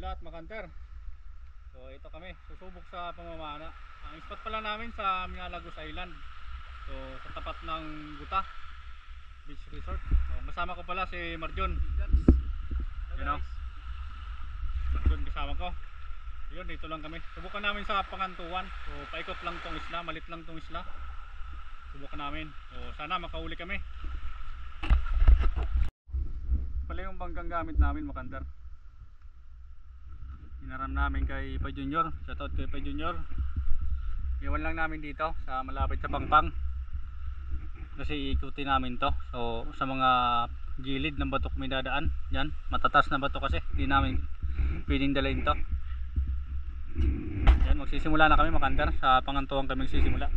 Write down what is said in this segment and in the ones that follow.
lahat, makanter. So ito kami, susubok sa pamamana. Ang spot pala namin sa Minalagos Island. So sa tapat ng Guta Beach Resort. So, kasama ko pala si Marjon. You know, Marjon kasama ko. Yun, dito lang kami. Subukan namin sa Pangantuan. So paikot lang tong isla, malit lang tong isla. Subukan namin. So sana makahuli kami. Pala yung banggang gamit namin, makanter. Hinaram namin kay Pa Junior. Shoutout kay Pa Junior. Iwan lang namin dito sa malapit sa Pangpang. Kasi ikutin namin to. So sa mga gilid ng batok may dadaan. Yan, matatas na bato kasi. Hindi namin pwedeng dalahin to. Yan, magsisimula na kami, makanter. Sa Pangantuan kami magsisimula.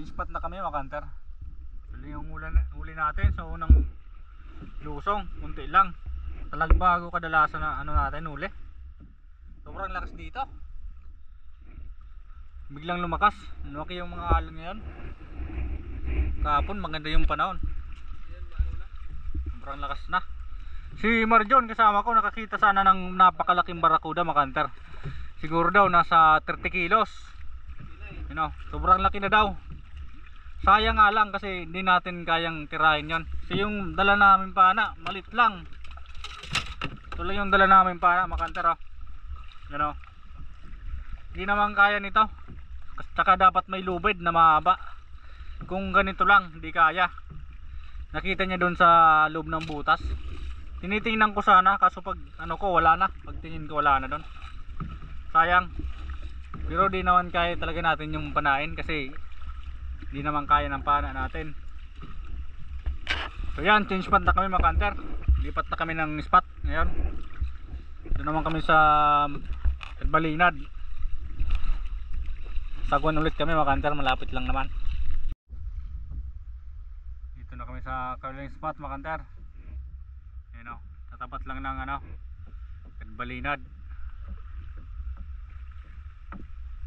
Spot na kami mga kanter. Yung huli natin sa unang lusong, kunti lang. Talagbago kadalasan na ano natin huli. Sobrang lakas dito. Biglang lumakas. Lumaki yung mga alon ngayon. Kahapon maganda yung panahon. Sobrang lakas na. Si Marjon kasama ko nakakita sana ng napakalaking barakuda mga kanter. Siguro daw nasa 30 kilos. You know, sobrang laki na daw. Sayang nga lang kasi hindi natin kayang tirahin yon. Kasi yung dala namin pana, malit lang. Ito lang yung dala namin pana, makanter oh. Yan oh. Hindi naman kaya nito. Tsaka dapat may lubid na mahaba. Kung ganito lang, hindi kaya. Nakita niya doon sa loob ng butas. Tinitingnan ko sana, kaso pag ano ko wala na. Pagtingin ko wala na doon. Sayang. Pero di naman kaya talaga natin yung panain kasi hindi naman kaya ng pana natin. So yan, change spot na kami mga kanter. Lipat na kami ng spot ngayon. Doon naman kami sa Balinad. Sagwan ulit kami mga kanter, malapit lang naman. Dito na kami sa kawaling spot mga kanter. Ayan o, tatapat lang ng ano, Balinad.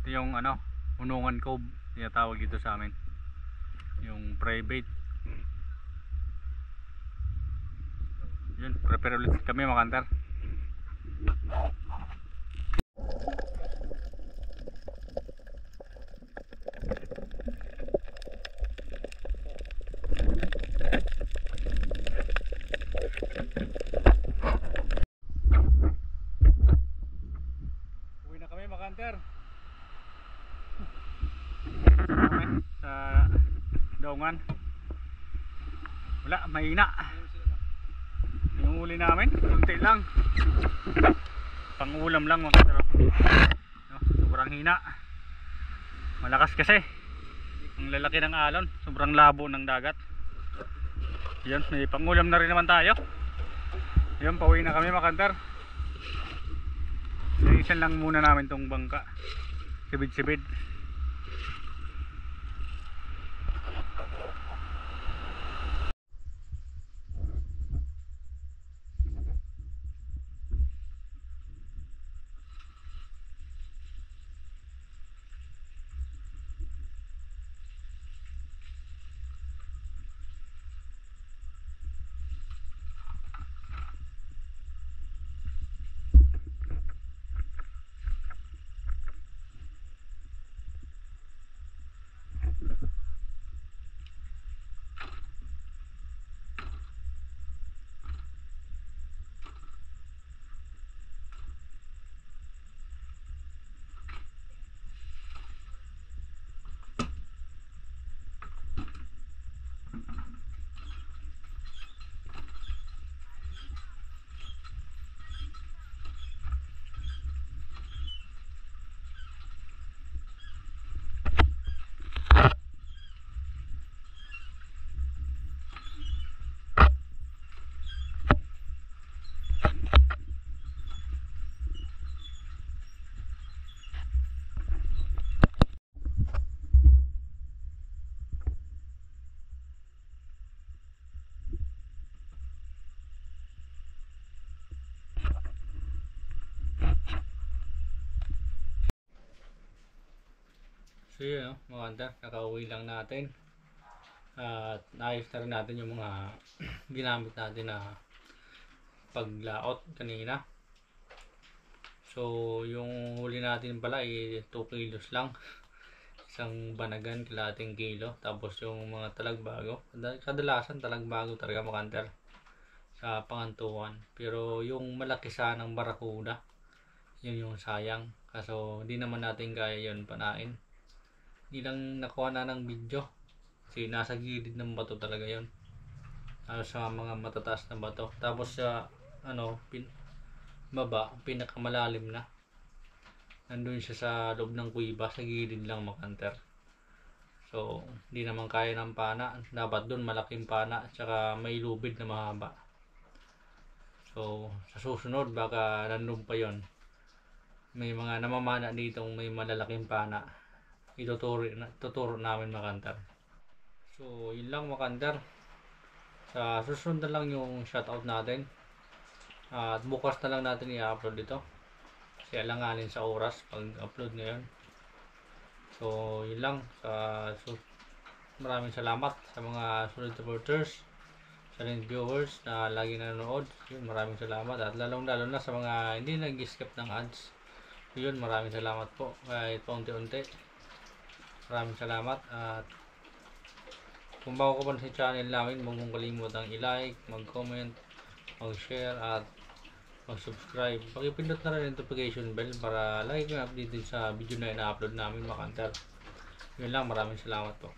Ito yung ano, Unungan Cove, tinatawag dito sa amin. Yung private. Yun, prepare ulit kami mga kanter. Uwi na kami mga kanter. Sa daungan. Wala, mahina. Yung huli namin, kunti lang. Pangulam lang mga kanter. No, sobrang hina. Malakas kasi. Ang lalaki ng alon, sobrang labo ng dagat. Yan, may pangulam na rin naman tayo. Yan, pauwi na kami mga kanter. Linisan lang muna namin tong bangka. Sibid-sibid. So yun, no, mga hunter, nakauwi lang natin. At naayos na rin natin yung mga ginamit natin na paglaot kanina. So yung huli natin pala ay 2 kilos lang. Isang banagan, kalahating kilo. Tapos yung mga talagbago, kadalasan talagbago talaga mga hunter sa pangantuan. Pero yung malaki sanang barakuda, yun yung sayang. Kaso hindi naman natin kaya yun panain. Hindi lang nakuha na ng video kasi nasa gilid ng bato talaga yun, sa mga matataas na bato. Tapos sa baba, pinakamalalim na, nandun siya sa loob ng kuiba, sa gilid lang makanter. So hindi naman kaya ng pana, dapat dun malaking pana at saka may lubid na mahaba. So sa susunod baka nandun pa yon, may mga namamana ditong may malalaking pana, ituturo namin makanter. So yun lang makanter, sa susunod na lang yung shoutout natin. At bukas na lang natin i-upload ito kasi alanganin sa oras pag upload ngayon. So yun lang, maraming salamat sa mga solid supporters, sa viewers na lagi nanonood. Yun, maraming salamat, at lalong lalo na sa mga hindi nag-skip ng ads. Yun, maraming salamat po kahit paunti-unti. Maraming salamat. At kung bago ka pa sa channel namin, huwag mong kalimutang i-like, mag-comment, mag-share at mag-subscribe. Pakipindot na rin notification bell para lagi kang updated sa video na ina-upload namin makanter. Yun lang, maraming salamat po.